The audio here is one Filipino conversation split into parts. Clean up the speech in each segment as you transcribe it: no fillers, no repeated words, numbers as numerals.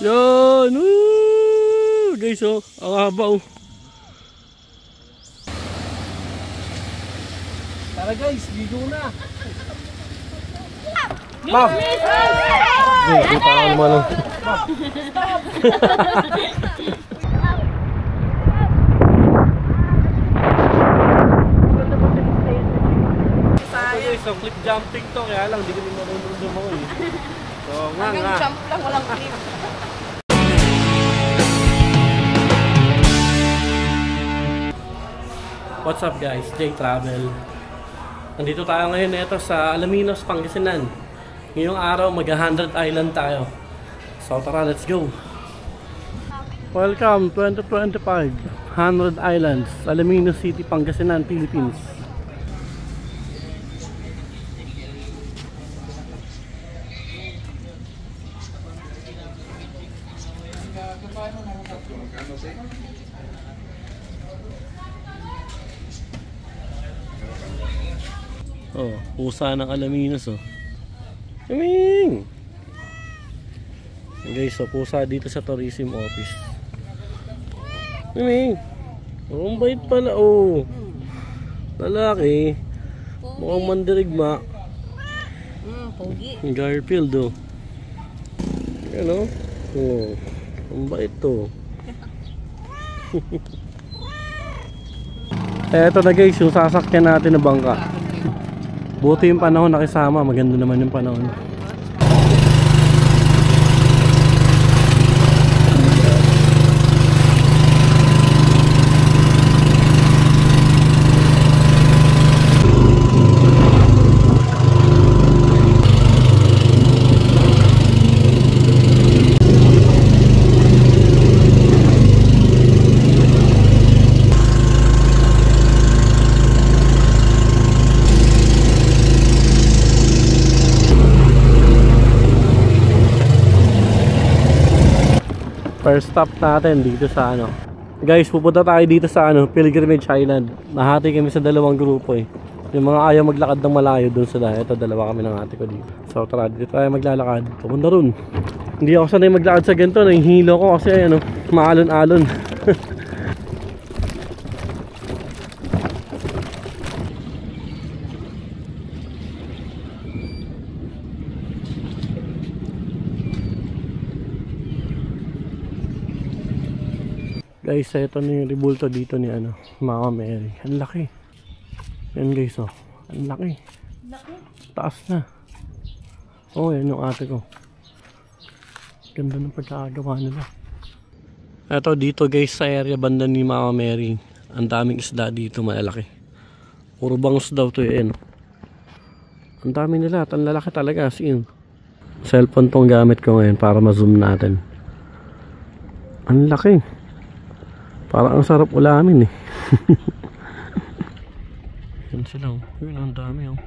Yan! Woo! Guys, oh, ang haba, oh. Tara guys, ligo na. Ma'am! Hindi pa ako naman, oh. So clip jumping to, kaya lang, di kami marunong dumawa eh. So nga nga. Hanggang jump lang, walang clip. What's up guys, J Travel. Nandito tayo ngayon ito sa Alaminos, Pangasinan. Ngayong araw mag-100 Island tayo. So tara, let's go. Welcome 2025 100 Islands, Alaminos City, Pangasinan, Philippines. Oh, pusa ng Alaminos, oh. Kaming! Guys, so pusa dito sa tourism office. Kaming! Oh, ang bait pala, oh. Lalaki. Mukhang mandirigma. Pogi. Garfield, oh. Yan, oh. Oh, ang bait to. Eto na guys, yung sasakyan natin na bangka. Buti yung panahon nakisama, maganda naman yung panahon. First stop natin dito sa ano. Guys, pupunta tayo dito sa ano, Pilgrimage Island. Nahati kami sa dalawang grupo eh. Yung mga ayaw maglakad ng malayo dun sa dahil. Ito, dalawa kami ng ate ko dito. So tara, dito tayo maglalakad. Pupunta ron. Hindi ako sanay maglakad sa ganito. Nahihilo ko kasi ano, maalon-alon. Guys, ito na yung rebulto dito ni ano, Mama Mary. Ang laki. Yan guys, oh. Ang laki. Taas na. Oh, yan yung ate ko. Ganda ng pagkakagawa nila. Ito dito guys sa area banda ni Mama Mary. Ang daming isda dito, malalaki. Puro bangus daw to yun. Ang dami nila at ang lalaki talaga. As in. Cellphone tong gamit ko ngayon para ma-zoom natin. Ang laki. Parang ang sarap ulamin eh. Yan sila, oh. Yun, ang dami, oh.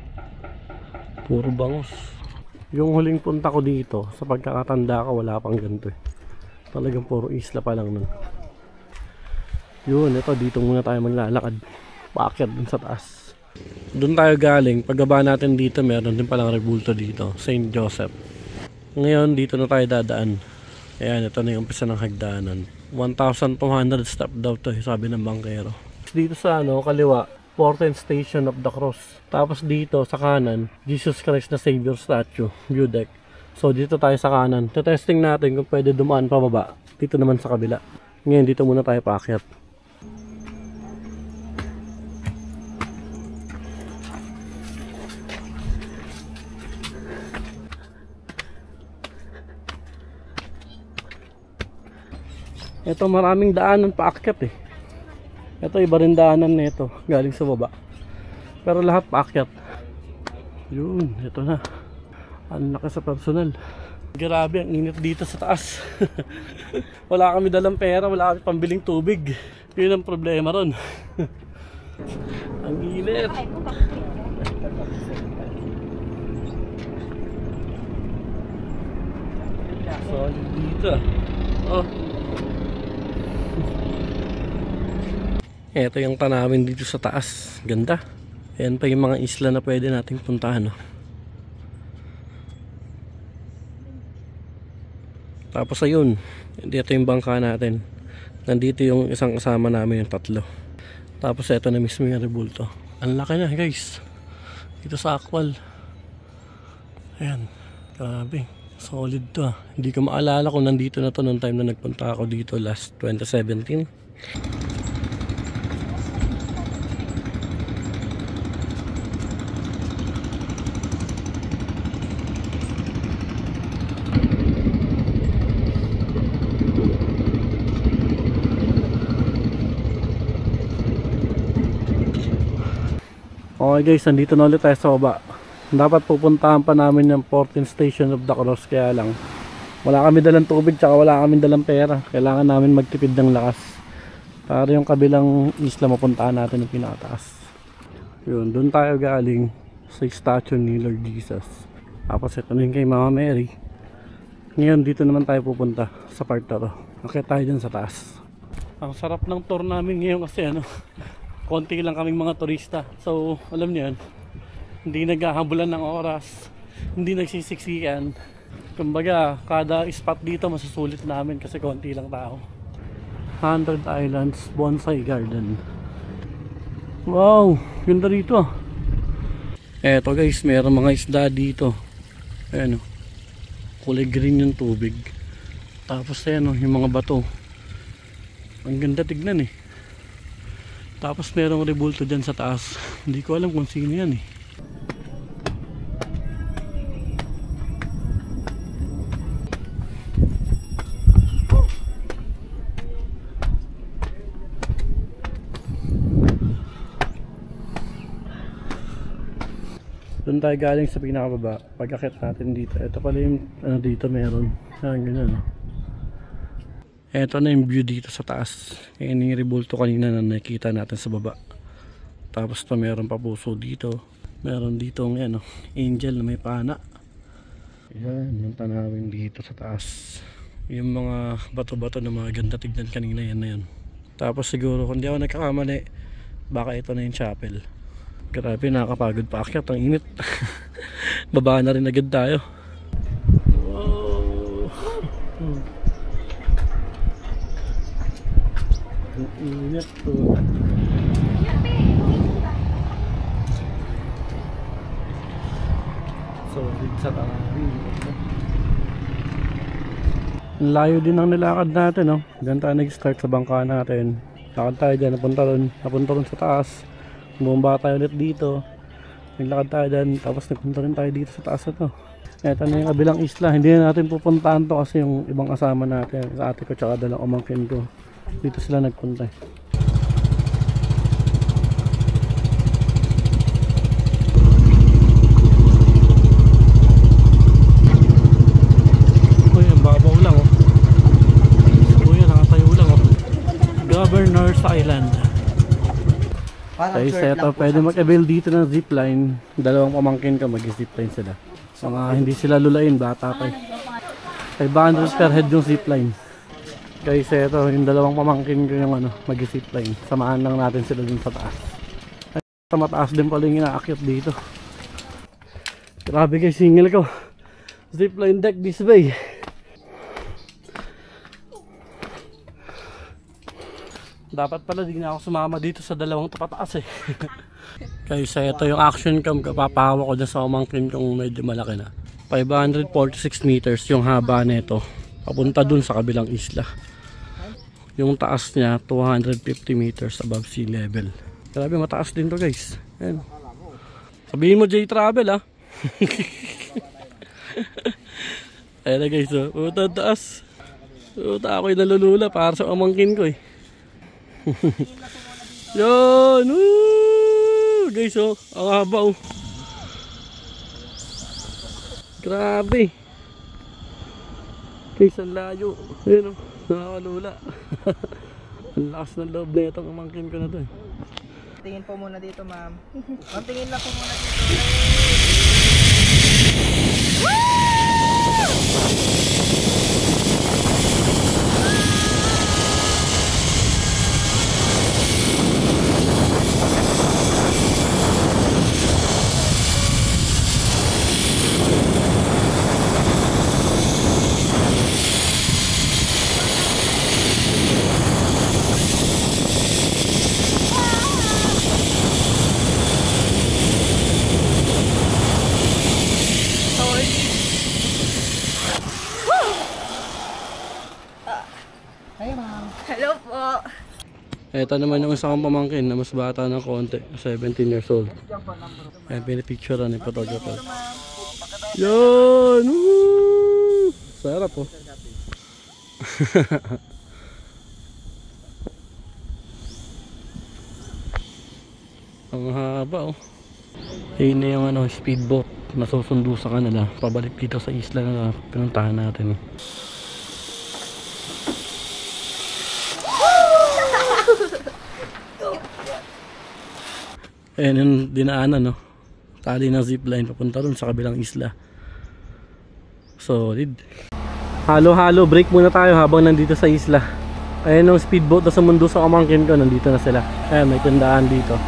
Puro bangus. Yung huling punta ko dito, sa pagkakatanda ko, wala pang ganito eh. Talagang puro isla pa lang nun. Yun, ito, dito muna tayo maglalakad. Paakyat dun sa taas. Doon tayo galing. Pagbaba natin dito, meron din palang rebulto dito, St. Joseph. Ngayon, dito na tayo dadaan. Ayan, ito na yung umpisa ng hagdanan. 1,200 step daw to, sabi ng bangkero. Dito sa ano, kaliwa, 14th Station of the Cross. Tapos dito sa kanan, Jesus Christ na Savior statue, view deck. So dito tayo sa kanan. Testing natin kung pwede dumaan pababa. Dito naman sa kabila. Ngayon dito muna tayo paakyat. Ito maraming daanan paakyat eh. Ito iba rin daanan nito galing sa baba. Pero lahat paakyat. Yun, ito na. Ang laki sa personal. Grabe ang init dito sa taas. Wala kami dalang pera, wala kami pambiling tubig. Yun ang problema ron. Ang init. Solid dito. Oh. Ito yung tanawin dito sa taas. Ganda. Ayan pa yung mga isla na pwede nating puntahan. Tapos ayun, dito yung bangka natin. Nandito yung isang kasama namin, yung tatlo. Tapos ito na mismo yung rebulto. Ang laki na guys. Dito sa Akwal. Ayan, grabe. Solid to ah. Hindi ko maalala kung nandito na to noong time na nagpunta ako dito last 2017. Okay guys, nandito na ulit tayo sa baba. Dapat pupuntahan pa namin yung 14th station of the cross, kaya lang wala kami dalang tubig tsaka wala kami dalang pera. Kailangan namin magtipid ng lakas para yung kabilang isla mapuntahan natin yung pinakataas. Yun, doon tayo galing sa statue ni Lord Jesus. Tapos ito na yung kay Mama Mary. Ngayon dito naman tayo pupunta sa part na to. Okay tayo dyan sa taas. Ang sarap ng tour namin ngayon kasi konti lang kaming mga turista. So, alam niyo yan, hindi naghahabulan ng oras, hindi nagsisiksikan. Kumbaga, kada spot dito masusulit namin kasi konti lang tao. 100 Islands Bonsai Garden. Wow, ganda rito. Eto guys, mayroong mga isda dito. Ayan o, kulay green yung tubig. Tapos ayan o, yung mga bato. Ang ganda tignan eh. Tapos merong rebulto dyan sa taas. Hindi ko alam kung sino yan eh. Doon tayo galing sa pinakababa. Pag-akit natin dito. Ito pala yung dito meron. Ganyan. Ito na yung view dito sa taas. Ayan yung rebulto kanina na nakikita natin sa baba. Tapos pa meron pa puso dito. Meron dito ng angel na may pana. Ayan yung tanawin dito sa taas. Yung mga bato-bato na mga ganda tignan kanina, yan na yun. Tapos siguro kung di ako nagkakamali, baka ito na yung chapel. Grabe, nakakapagod pa akyat, ang init. Baba na rin agad tayo. Wow. Ang init to. Solid sa tanawin. Layo din ang nilakad natin, no? Diyan tayo nag-start sa bangka natin. Lakad tayo dyan, napunta ron sa taas. Bumaba tayo ulit dito. Naglakad tayo dyan, tapos nagpunta rin tayo dito sa taas na to. Eto na yung kabilang isla. Hindi na natin pupuntahan to kasi yung ibang kasama natin, sa ate ko tsaka dalang umangkin ko, dito sila nagpunta. Governor's Island. Guys, eto, pwede mag-avail dito ng zipline. Dalawang pamangkin ka, mag-zipline sila. Mga hindi sila lulain, bata pa. 500 per head yung zipline. Guys, eto, yung dalawang pamangkin ko yung mag-zipline. Samahan lang natin sila dun sa taas. Ay, sa mataas din pala yung inaakyat dito. Grabe guys, single ko. Zipline deck this way. Dapat pala di na ako sumama dito sa dalawang tapataas eh. Kaysa ito yung action cam, kapapahawa ko dyan sa umangkin kung medyo malaki na. 546 meters yung haba nito, papunta dun sa kabilang isla. Yung taas niya 250 meters above sea level. Grabe, mataas din to guys. Ayan. Sabihin mo J-Travel ah. Ayan na guys, oh. Puta taas. Puta, ako'y nalulula para sa umangkin ko eh. Yan, guys, oh, ang haba, oh. Grabe guys, ang layo. Ayun, oh, nakakalula. Ang lakas ng loob na itong umangkin ko na to eh. Tingin po muna dito, ma'am. Tingin lang po muna dito. Hi, ma'am. Hello po. Ito naman yung isang pamangkin na mas bata ng konti, 17 years old. Ayan, pinipicturean ni photographer. Yan! Woo! Sarap oh. Ang haba oh. Ayun na yung speedboat na susundo sa kanila pabalik dito sa isla na pinuntahan natin. Ayan yung dinaanan, no? Tali ng zipline papunta dun sa kabilang isla. Solid. Halo-halo, break muna tayo habang nandito sa isla. Ayan yung speedboat na sumundo sa kamangkin ko, nandito na sila. Ayan, may tindaan dito.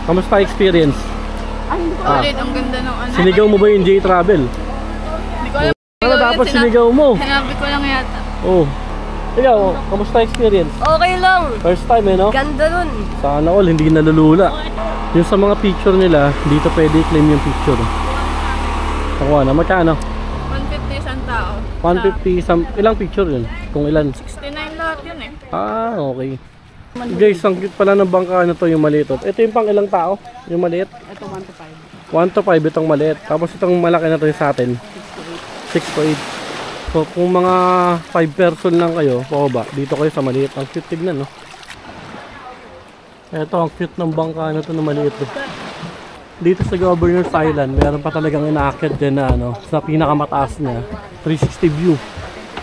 Kamusta experience? Ulit, ang ganda ng ano. Sinigaw mo ba yung J-Travel? Hindi ko alam. Ano dapat sinigaw mo? Sinabi ko lang yata. Oh. Ikaw, kamusta experience? Okay lang. First time no? Ganda nun. Sana all, hindi nalulula. Yung sa mga picture nila, dito pwede i-claim yung picture. Nakuha na, magkano? 150 isang tao. 150, ilang picture yun? Kung ilan? 69 lahat yun eh. Ah, okay. Guys, ang cute pala ng bangka na to, yung maliit. Ito yung pang ilang tao? Yung maliit? Ito 1 to 5. 1 to 5 itong maliit. Tapos itong malaki na to yung sa atin. 6 to 8. So kung mga 5 person lang kayo, pababa, dito kayo sa maliit. Ang cute tignan, no? Ito, ang cute ng bangka na to na maliit. Dito sa Governor's Island, meron pa talagang inaakyat dyan na sa pinakamataas niya, 360 view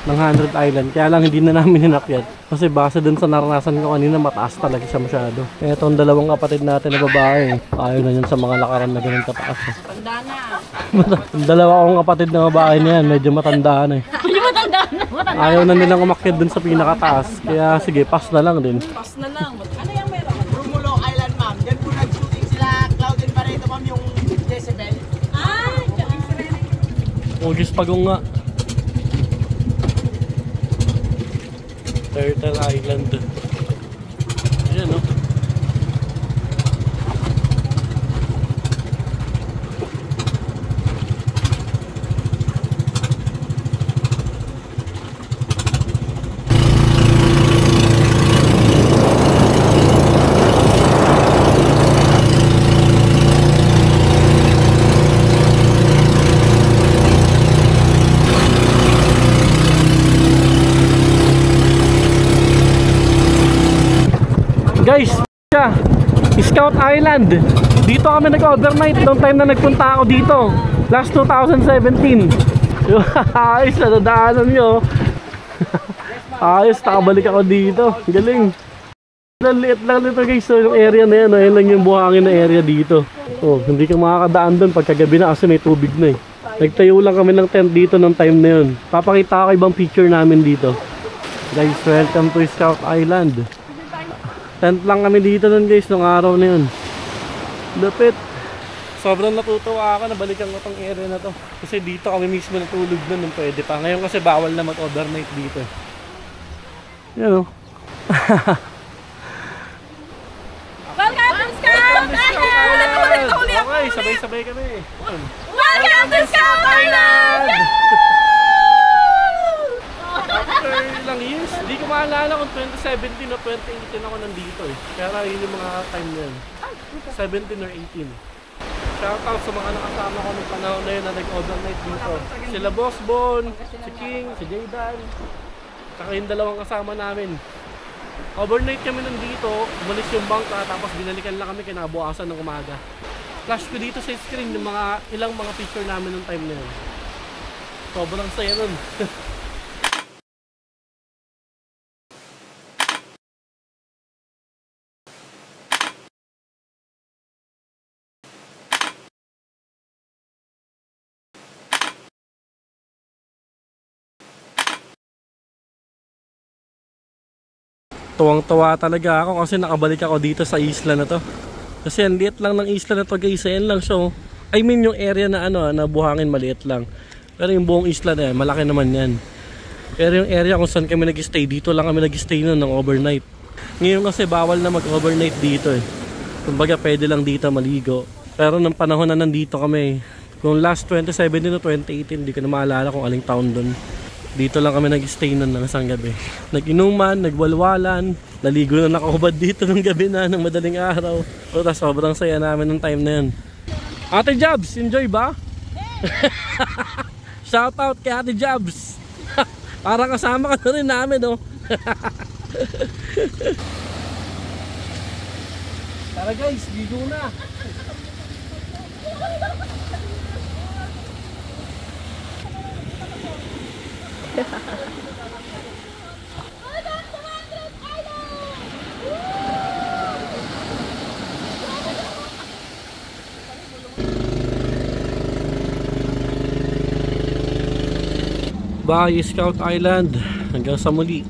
ng 100 Island. Kaya lang hindi na namin inakyat. Kasi base dun sa naranasan ko kanina, mataas talaga siya masyado. Ito ang dalawang kapatid natin na babae. Ayaw na yun sa mga lakaran na ganun kataas. Tanda na. Yung dalawa kong kapatid na babae na yan, medyo matanda na eh. Medyo matanda na. Ayaw na nilang umakyat dun sa pinakataas. Kaya sige, pass na lang din. Pass na lang. Ano yung meron? Romulo Island, ma'am. Diyan po nag-shooting sila Cloud and Barreto, ma'am, yung Jezebel. Ah, Ugis Pagong nga. Turtle Island. Ayan, no? Guys, Scout Island. Dito kami nag-overnight noong time na nagpunta ako dito. Last 2017. Ayos, nadadaanan nyo. Ayos, nakabalik ako dito. Galing. Liit lang nito guys. So, yung area na yan, ayun lang yung buhangin na area dito. Oh, hindi ka makakadaan doon pagkagabi na kasi may tubig na eh. Nagtayo lang kami ng tent dito noong time na yun. Papakita ko ibang picture namin dito. Guys, welcome to Scout Island. Tent lang kami dito nun guys, nung araw na yun. Lapit. Sobrang natutuwa ako na balikan ko tong area na to. Kasi dito kami mismo natulog nun nung pwede pa. Ngayon kasi bawal na mag-overnight dito. Yan o. welcome to Scout Island! Okay, sabay-sabay kami. Welcome to Scout Island! After ilang years, hindi ko maalala kung 2017 o 2018 ako nandito eh. Kaya yun yung mga time na yun. 17 or 18. Shoutout sa mga nakasama ko ng panahon na yun na nag-overnight dito. Sila Boss Bon, si King, si Jaydan, saka yung dalawang kasama namin. Overnight kami nandito, umalis yung bangka, tapos binalikan lang kami kinabukasan ng umaga. Flash ko dito sa screen yung ilang mga picture namin ng time na yun. Sobrang saya nun. Tuwang-tuwa talaga ako kasi nakabalik ako dito sa isla na to. Kasi ang liit lang ng isla na to guys, ayan lang siya. I mean yung area na na buhangin maliit lang. Pero yung buong isla na yan, malaki naman yan. Pero yung area kung saan kami nag-stay, dito lang kami nag-stay nun ng overnight. Ngayon kasi bawal na mag-overnight dito eh. Kumbaga pwede lang dito maligo. Pero nung panahon na nandito kami, kung last 2017 o 2018, hindi ko na maalala kung aling taon dun. Dito lang kami nag-stay nun ng isang gabi. Nag-inuman, nagwalwalan, naligo na nakahubad dito ng gabi na ng madaling araw. O, tas sobrang saya namin ng time na yun. Ate Jobs, enjoy ba? Shout out kay Ate Jobs. Para kasama ka na rin namin, oh. Tara guys, ligo na. Bye, Scout Island. Hanggang sa muli.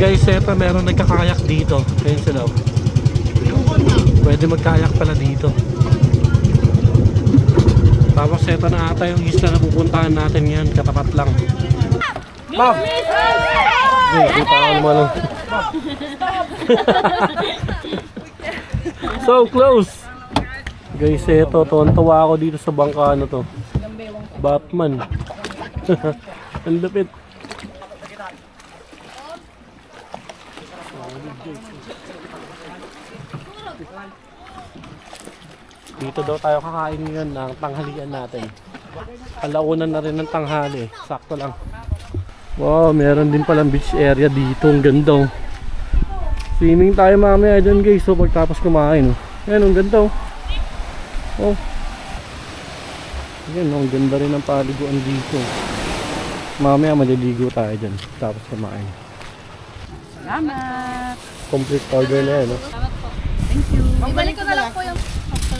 Guys, eto meron nagkakayak dito. Ayun sila. Pwede magkayak pala dito. Tapos eto na ata yung isla na pupuntahan natin yan. Katapat lang. Bob! Hindi pa ako naman. So close! Guys, eto. Tuwan-tuwa ako dito sa bangka na to. Batman. Ang lapit. Dito daw tayo kakain ngayon ng tanghalian natin. Alaunan na rin ng tanghali. Sakto lang. Wow, meron din palang beach area dito. Ang ganda, oh. Swimming tayo mamaya dyan guys. So pagtapos kumain, oh. Ayan, ang ganda, oh. Oh. Ayan, oh, ang ganda rin ng paliguan dito. Mamaya maliligo tayo dyan tapos kumain. Salamat. Complete order na yan, oh. Thank you. Ibalik ko na lang po yung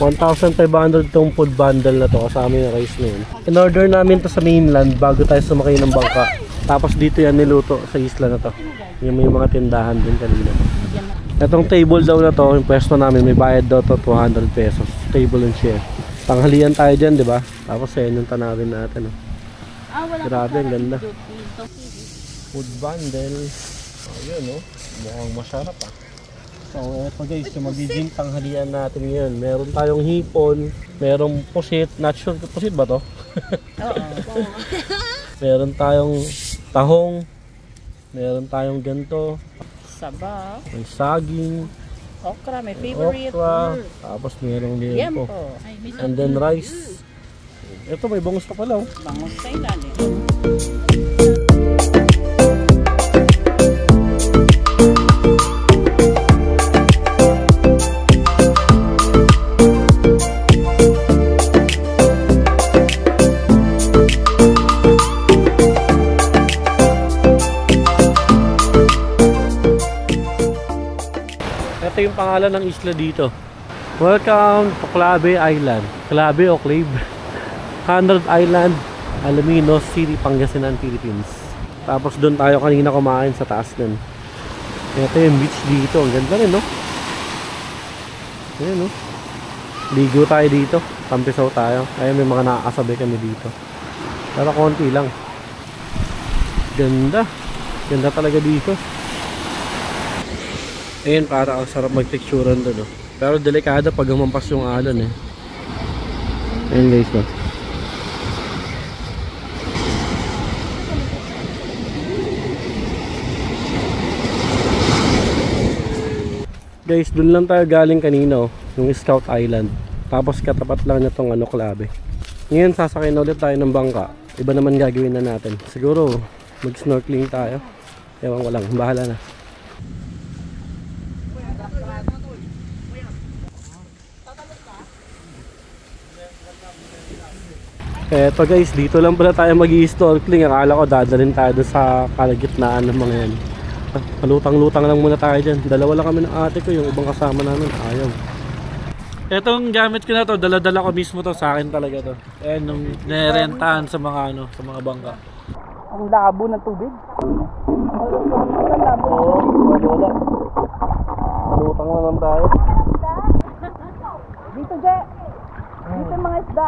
1,500 tong food bundle na to kasama yung rice na yun. In-order namin to sa mainland bago tayo sumakay ng bangka. Tapos dito yan niluto sa isla na to. Yung may mga tindahan din kanina. Itong table daw na to, yung pwesto namin, may bayad daw to 200 pesos. Table and chair. Tanghalian tayo dyan, di ba? Tapos yan yung tanawin natin. Oh. Grabe, ang ganda. Food bundle. Oh, yun, oh. Mukhang masarap, ah. So eto guys, yung magiging tanghalian natin ngayon. Meron tayong hipon, merong pusit. Not sure, pusit ba to? Oo. Meron tayong tahong, meron tayong ganto, Sabaw. may saging, Okra, may favorite. okra, tapos merong liempo. Yempo. And then rice. Ito may bangus pa pala, oh. Bangus sa ilalim. Ito yung pangalan ng isla dito. Welcome to Clave Island. Clave o Clave. 100 Island, Alaminos City, Pangasinan, Philippines. Tapos doon tayo kanina kumain sa taas nun. Ito yung beach dito. Ang ganda rin, no? Ayan, no? Ligo tayo dito. Tampisaw tayo. Ayan, may mga nakakasabi kami dito. Pero konti lang. Ganda. Ganda talaga dito. Ayun, para ang sarap mag-picturean doon, no? Pero delikado pag humampas yung alon, eh. Ayun guys, no? Guys, doon lang tayo galing kanina, oh, yung Scout Island. Tapos katapat lang na tong ano, Clave. Ngayon sasakay na ulit tayo ng bangka. Iba naman gagawin na natin. Siguro mag-snorkeling tayo. Ewan ko lang, bahala na. Eto guys, dito lang pala tayo mag-i-snorkeling. Akala ko dadalhin tayo doon sa kalagitnaan ng mga yan. Palutang-lutang lang muna tayo dyan. Dalawa lang kami ng ate ko, yung ibang kasama namin ayaw. Etong gamit ko na to, dala-dala ko mismo to, sa akin talaga to. Ayan, nung nerentahan sa mga ano, sa mga bangka. Ang labo ng tubig. Oo, wala. Palutang lang tayo. Dito, Je. Dito yung mga isda.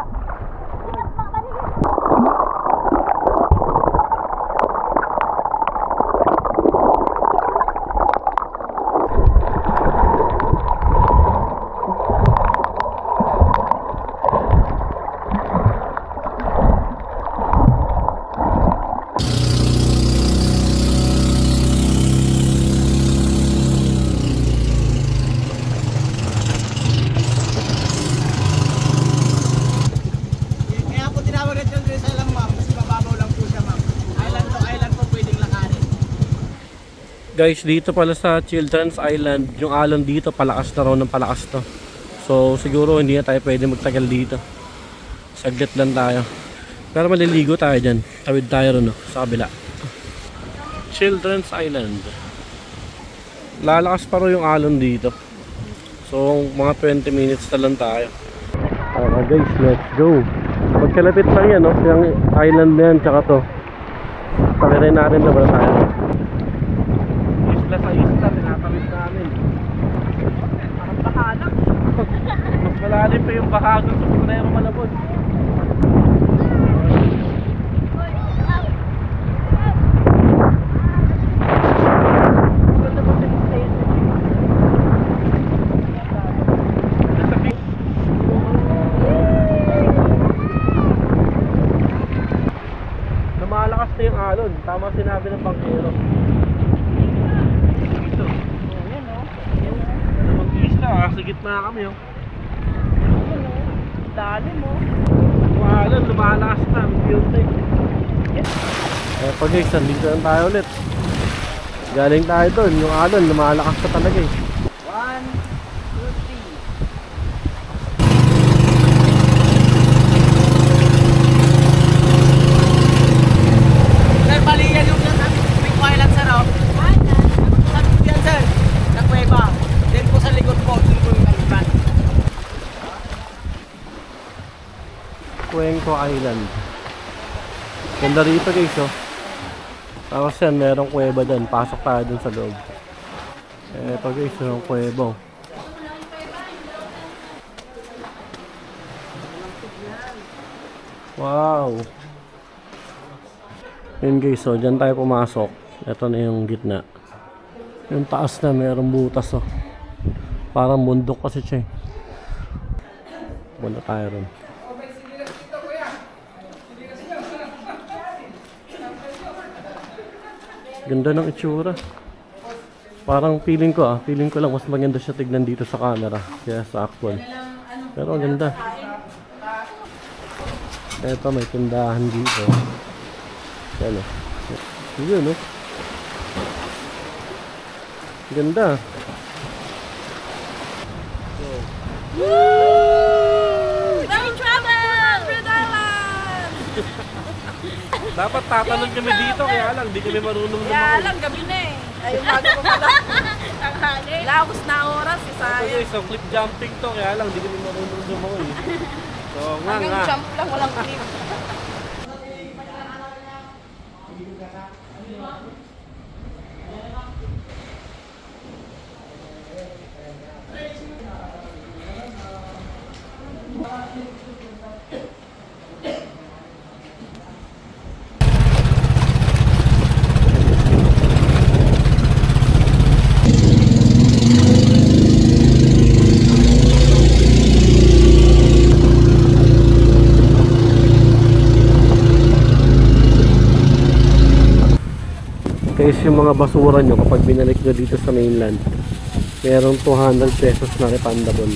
tawag natin yung Drizzle lang ma'am, kasi mababaw lang po siya ma'am. Island to island po pwedeng lakarin. Guys, dito pala sa Children's Island, yung alon dito palakas na raw ng palakas to. So siguro hindi na tayo pwede magtagal dito. Saglit lang tayo. Pero maliligo tayo dyan. Tawid tayo ron, no? Sa kabila. Children's Island. Lalakas pa rin yung alon dito. So mga 20 minutes na lang tayo. Tara guys, let's go. Magkalapit lang yan, no? Yung island na yan, tsaka to. Takirin natin na ba tayo? Isla sa isla, tinatawid namin. Parang bahala. Mas malalim pa yung bahago sa Purero Malabon. Lumalakas na yung alon. Tama sinabi ng bangkero. Dito. Namang isla, sa gitna kami, oh. Dali mo. Yung alon, lumalakas na. Eto guys, nandito lang tayo ulit. Galing tayo doon. Yung alon, lumalakas na talaga eh. 1, 2, 3. Sir, bali yan yung Quick Island sir, oh. Saan po yan sir? Sa Cueva. Then po sa likod po, dun po yung kalipan. Cuenco Island. Ganda rito guys, oh. Tapos yan, merong kuweba dyan. Pasok tayo dun sa loob. Eto guys, yung kuweba. Wow. Yun guys, so dyan tayo pumasok. Ito na yung gitna. Yung taas na merong butas, oh. Parang bundok kasi siya eh. Punta tayo ron. Ganda ng itsura. Parang feeling ko lang mas maganda siya tignan dito sa camera kaya sa actual. Pero ang ganda. Eto may tindahan dito. Yan o. Yun o. Ganda. Safe travel! Red Island! Dapat tatanong kami dito kaya lang di kami marunong Kaya lumangoy. lang, gabi na eh. Ay, umaga pa pala. Tanghali. Laos na oras, Ito sayang. guys, so clip jumping to kaya lang di kami marunong lumangoy. So nga Hanggang nga. jump lang, walang clip. Guys, yung mga basura nyo kapag binalik nyo dito sa mainland, merong 200 pesos na refundable.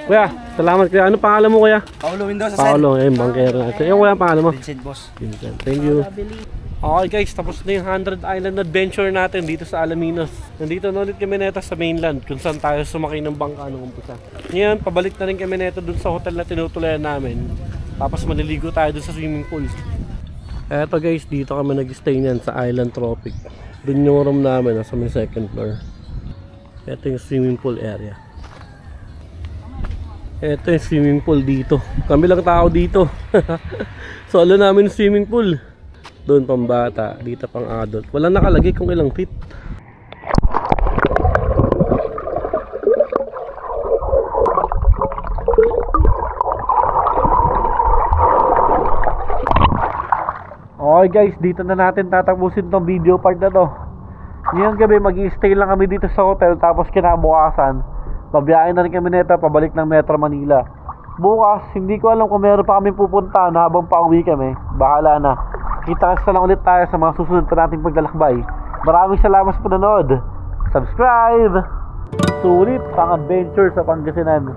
Kuya, salamat kuya. Ano pangalan mo kuya? Paulo Mendoza Paolo, bangkero natin. Yung kuya, pangalan mo? Vincent boss. Vincent. Thank you. Okay guys, tapos na yung 100 Island adventure natin dito sa Alaminos. Nandito na ulit kami neta sa mainland kung saan tayo sumakay ng bangka nung umpisa. Ngayon, pabalik na rin kami neta dun sa hotel na tinutulayan namin. Tapos maniligo tayo dun sa swimming pool. Eto guys, dito kami nag-stay niyan sa Island Tropic. Dun yung room namin, nasa may second floor. Ito yung swimming pool area. Ito yung swimming pool dito. Kami lang tao dito. Solo namin yung swimming pool. Doon pang bata, dito pang adult. Walang nakalagay kung ilang feet. Okay guys, dito na natin tatapusin tong video part na to. Ngayong gabi mag-i-stay lang kami dito sa hotel. Tapos kinabukasan babiyahin na rin kami nito pabalik ng Metro Manila. Bukas, hindi ko alam kung meron pa kami pupuntahan habang pauwi kami. Bahala na. Kita sa lang ulit tayo sa mga susunod pa nating paglalakbay. Maraming salamat sa panonood. Subscribe! Sulit pang adventure sa Pangasinan.